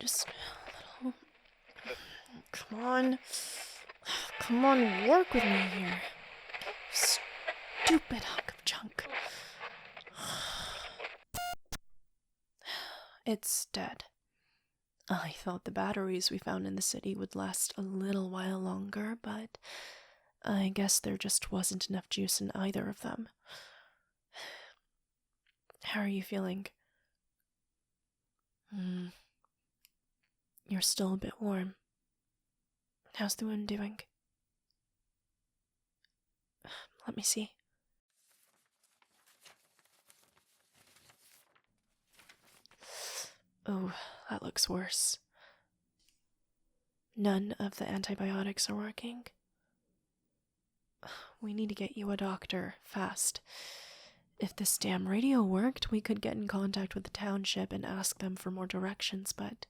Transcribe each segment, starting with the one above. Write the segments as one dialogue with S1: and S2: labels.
S1: Just a little. Come on. Come on, work with me here. Stupid hunk of junk. It's dead. I thought the batteries we found in the city would last a little while longer, but I guess there just wasn't enough juice in either of them. How are you feeling? You're still a bit warm. How's the wound doing? Let me see. Oh, that looks worse. None of the antibiotics are working. We need to get you a doctor, fast. If this damn radio worked, we could get in contact with the township and ask them for more directions, but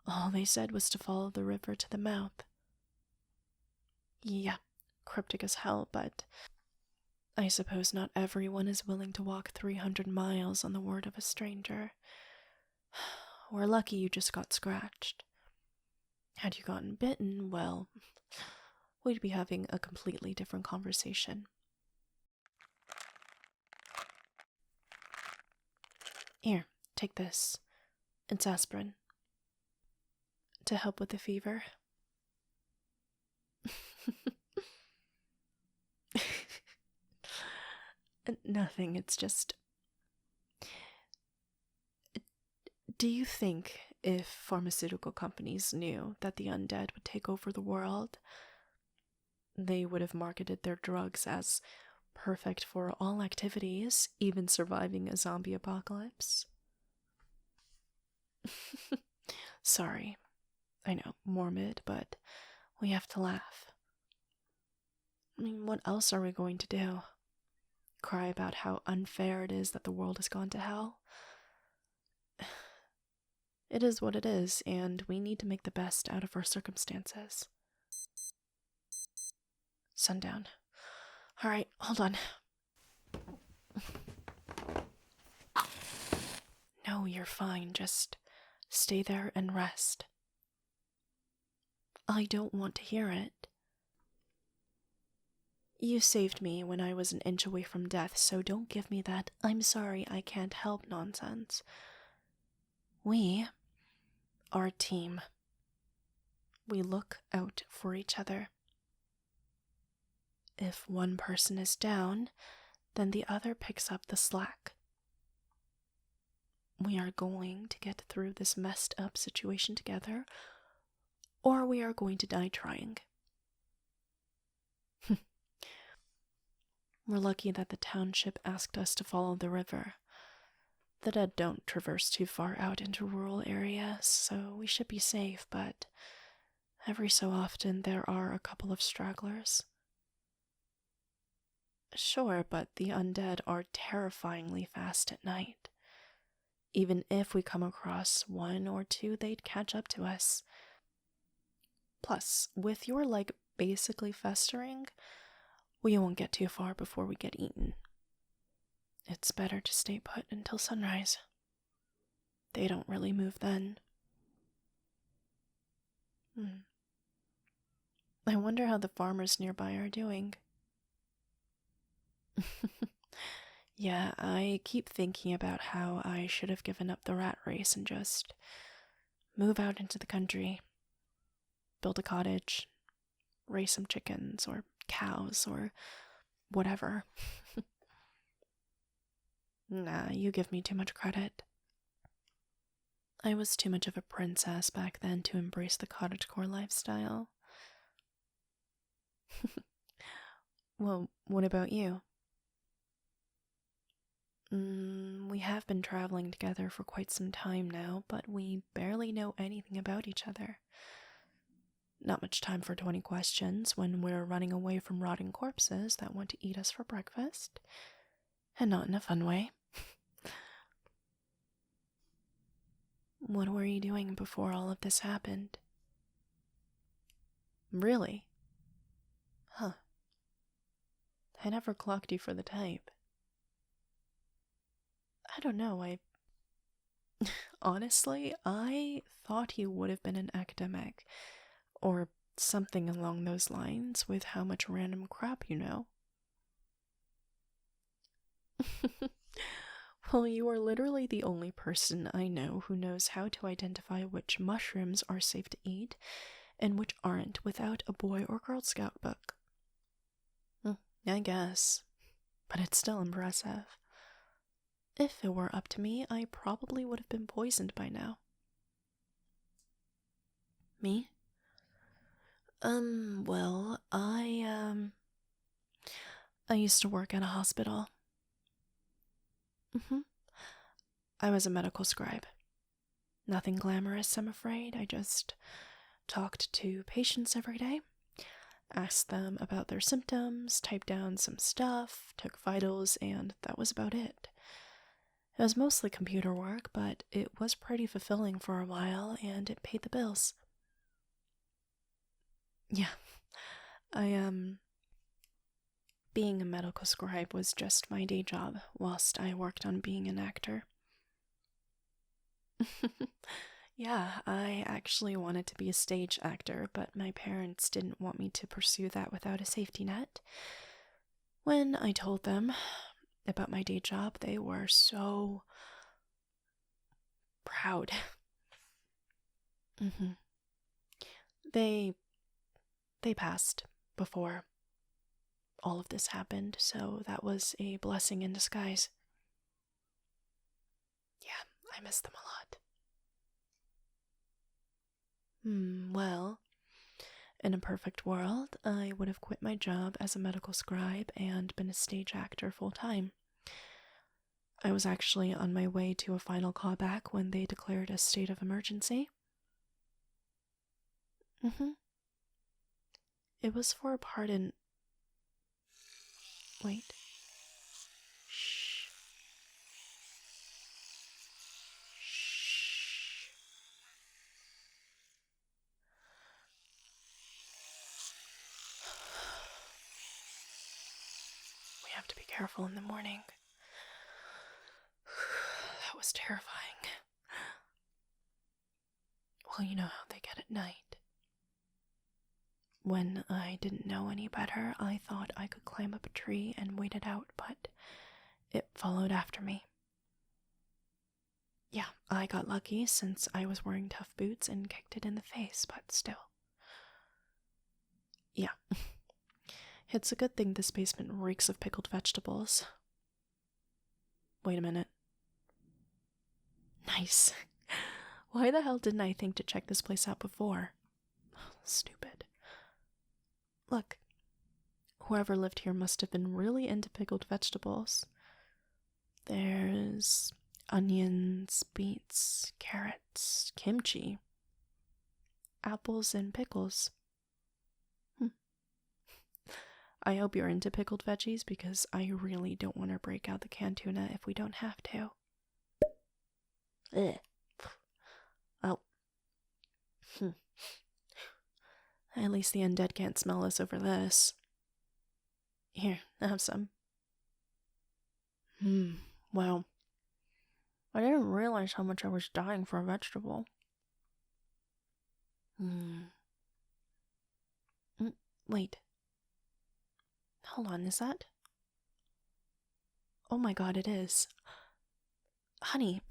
S1: all they said was to follow the river to the mouth. Yeah, cryptic as hell, but I suppose not everyone is willing to walk 300 miles on the word of a stranger. We're lucky you just got scratched. Had you gotten bitten, well, we'd be having a completely different conversation. Here, take this. It's aspirin. To help with the fever. Nothing, it's just... Do you think if pharmaceutical companies knew that the undead would take over the world, they would have marketed their drugs as perfect for all activities, even surviving a zombie apocalypse? Sorry. I know, morbid, but we have to laugh. I mean, what else are we going to do? Cry about how unfair it is that the world has gone to hell? It is what it is, and we need to make the best out of our circumstances. Sundown. Alright, hold on. No, you're fine. Just stay there and rest. I don't want to hear it. You saved me when I was an inch away from death, so don't give me that "I'm sorry, I can't help" nonsense. We are a team. We look out for each other. If one person is down, then the other picks up the slack. We are going to get through this messed up situation together, or we are going to die trying. We're lucky that the township asked us to follow the river. The dead don't traverse too far out into rural areas, so we should be safe, but every so often there are a couple of stragglers. Sure, but the undead are terrifyingly fast at night. Even if we come across one or two, they'd catch up to us. Plus, with your leg basically festering, we won't get too far before we get eaten. It's better to stay put until sunrise. They don't really move then. I wonder how the farmers nearby are doing. Yeah, I keep thinking about how I should have given up the rat race and just move out into the country, build a cottage, raise some chickens or cows or whatever. Nah, you give me too much credit. I was too much of a princess back then to embrace the cottagecore lifestyle. Well, what about you? We have been traveling together for quite some time now, but we barely know anything about each other. Not much time for 20 questions when we're running away from rotting corpses that want to eat us for breakfast. And not in a fun way. What were you doing before all of this happened? Really? Huh. I never clocked you for the type. I don't know, Honestly, I thought he would have been an academic, or something along those lines, with how much random crap you know. Well, you are literally the only person I know who knows how to identify which mushrooms are safe to eat and which aren't without a Boy or Girl Scout book. I guess, but it's still impressive. If it were up to me, I probably would have been poisoned by now. Me? Well, I used to work at a hospital. I was a medical scribe. Nothing glamorous, I'm afraid. I just talked to patients every day, asked them about their symptoms, typed down some stuff, took vitals, and that was about it. It was mostly computer work, but it was pretty fulfilling for a while, and it paid the bills. Yeah, being a medical scribe was just my day job, whilst I worked on being an actor. Yeah, I actually wanted to be a stage actor, but my parents didn't want me to pursue that without a safety net. When I told them about my day job, they were so proud. They passed before all of this happened, so that was a blessing in disguise. Yeah, I miss them a lot. Well, in a perfect world, I would have quit my job as a medical scribe and been a stage actor full time. I was actually on my way to a final callback when they declared a state of emergency. It was for a part in... Wait. Shh. Shh. We have to be careful in the morning. That was terrifying. Well, you know how they get at night. When I didn't know any better, I thought I could climb up a tree and wait it out, but it followed after me. Yeah, I got lucky since I was wearing tough boots and kicked it in the face, but still. Yeah. It's a good thing this basement reeks of pickled vegetables. Wait a minute. Nice. Why the hell didn't I think to check this place out before? Stupid. Look, whoever lived here must have been really into pickled vegetables. There's onions, beets, carrots, kimchi, apples, and pickles. I hope you're into pickled veggies because I really don't want to break out the canned tuna if we don't have to. Ugh. Oh. At least the undead can't smell us over this. Here, have some. Wow. I didn't realize how much I was dying for a vegetable. Wait. Hold on, is that? Oh my god, it is. Honey,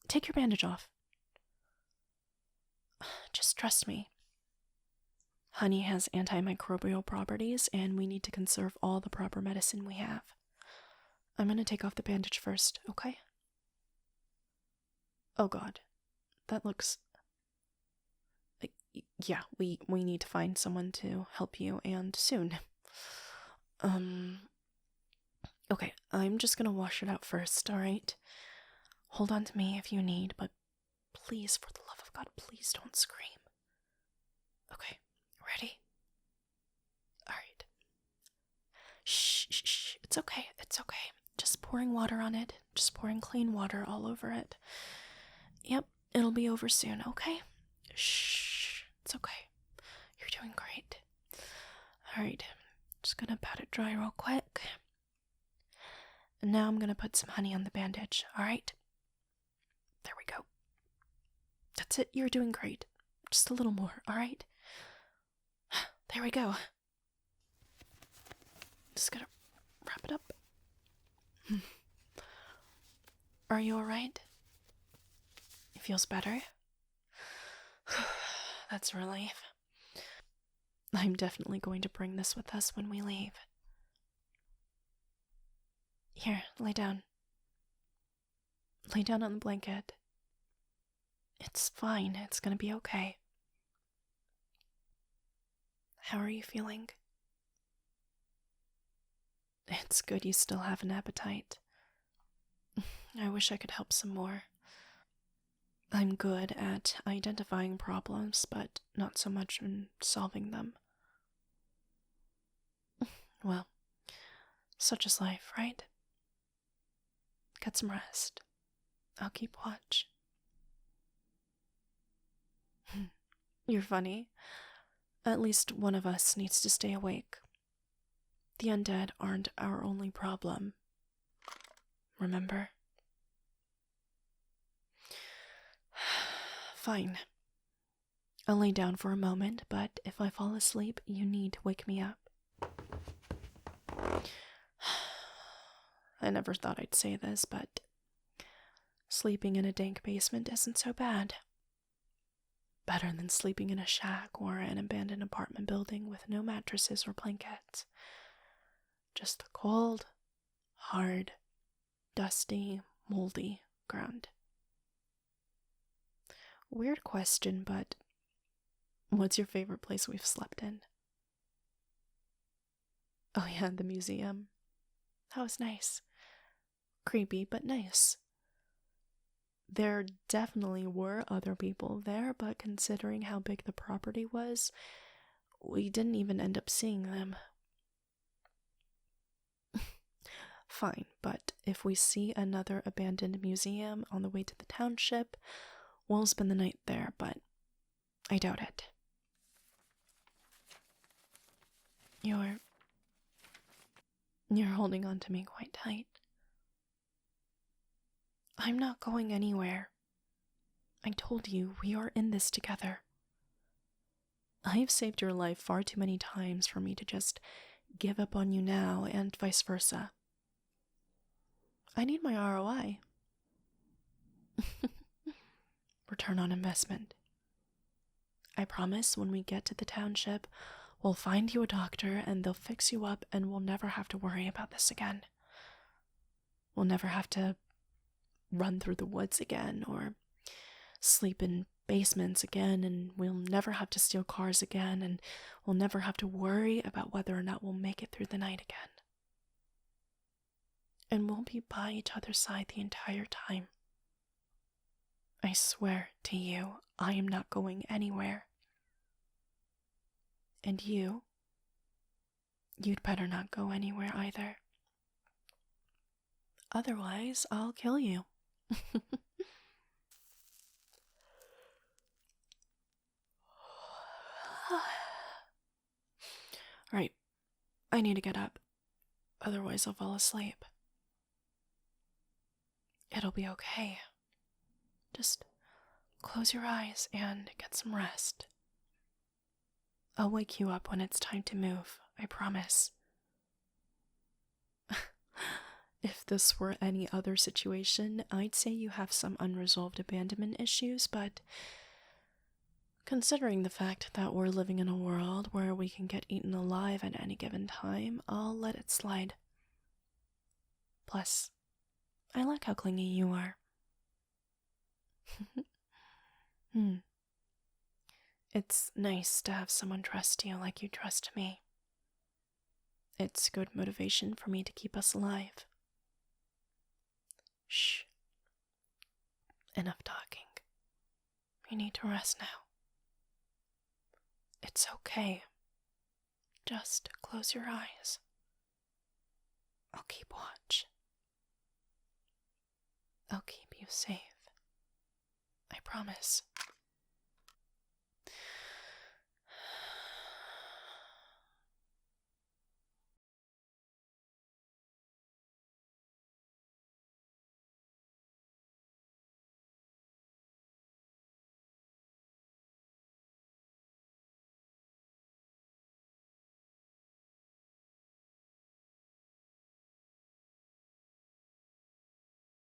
S1: take your bandage off. Just trust me. Honey has antimicrobial properties, and we need to conserve all the proper medicine we have. I'm gonna take off the bandage first, okay? Oh god. That looks... Yeah, we need to find someone to help you, and soon. Okay, I'm just gonna wash it out first, alright? Hold on to me if you need, but please, for the love of God, please don't scream. Okay, ready? Alright. Shh, shh, shh, it's okay, it's okay. Just pouring water on it, just pouring clean water all over it. Yep, it'll be over soon, okay? Shh, it's okay. You're doing great. Alright, just gonna pat it dry real quick. And now I'm gonna put some honey on the bandage, alright? That's it, you're doing great. Just a little more, alright? There we go. Just gotta wrap it up. Are you alright? It feels better? That's a relief. I'm definitely going to bring this with us when we leave. Here, lay down. Lay down on the blanket. It's fine, it's gonna be okay. How are you feeling? It's good you still have an appetite. I wish I could help some more. I'm good at identifying problems, but not so much in solving them. Well, such is life, right? Get some rest. I'll keep watch. You're funny. At least one of us needs to stay awake. The undead aren't our only problem. Remember? Fine. I'll lay down for a moment, but if I fall asleep, you need to wake me up. I never thought I'd say this, but sleeping in a dank basement isn't so bad. Better than sleeping in a shack or an abandoned apartment building with no mattresses or blankets. Just the cold, hard, dusty, moldy ground. Weird question, but what's your favorite place we've slept in? Oh yeah, the museum. That was nice. Creepy, but nice. There definitely were other people there, but considering how big the property was, we didn't even end up seeing them. Fine, but if we see another abandoned museum on the way to the township, we'll spend the night there, but I doubt it. You're holding on to me quite tight. I'm not going anywhere. I told you, we are in this together. I've saved your life far too many times for me to just give up on you now, and vice versa. I need my ROI. Return on investment. I promise when we get to the township, we'll find you a doctor and they'll fix you up and we'll never have to worry about this again. We'll never have to run through the woods again or sleep in basements again, and we'll never have to steal cars again, and we'll never have to worry about whether or not we'll make it through the night again. And we'll be by each other's side the entire time. I swear to you, I am not going anywhere. And you'd better not go anywhere either. Otherwise, I'll kill you. Right, I need to get up. Otherwise, I'll fall asleep. It'll be okay. Just close your eyes and get some rest. I'll wake you up when it's time to move, I promise. If this were any other situation, I'd say you have some unresolved abandonment issues, but considering the fact that we're living in a world where we can get eaten alive at any given time, I'll let it slide. Plus, I like how clingy you are. It's nice to have someone trust you like you trust me. It's good motivation for me to keep us alive. Shh. Enough talking. You need to rest now. It's okay. Just close your eyes. I'll keep watch. I'll keep you safe. I promise.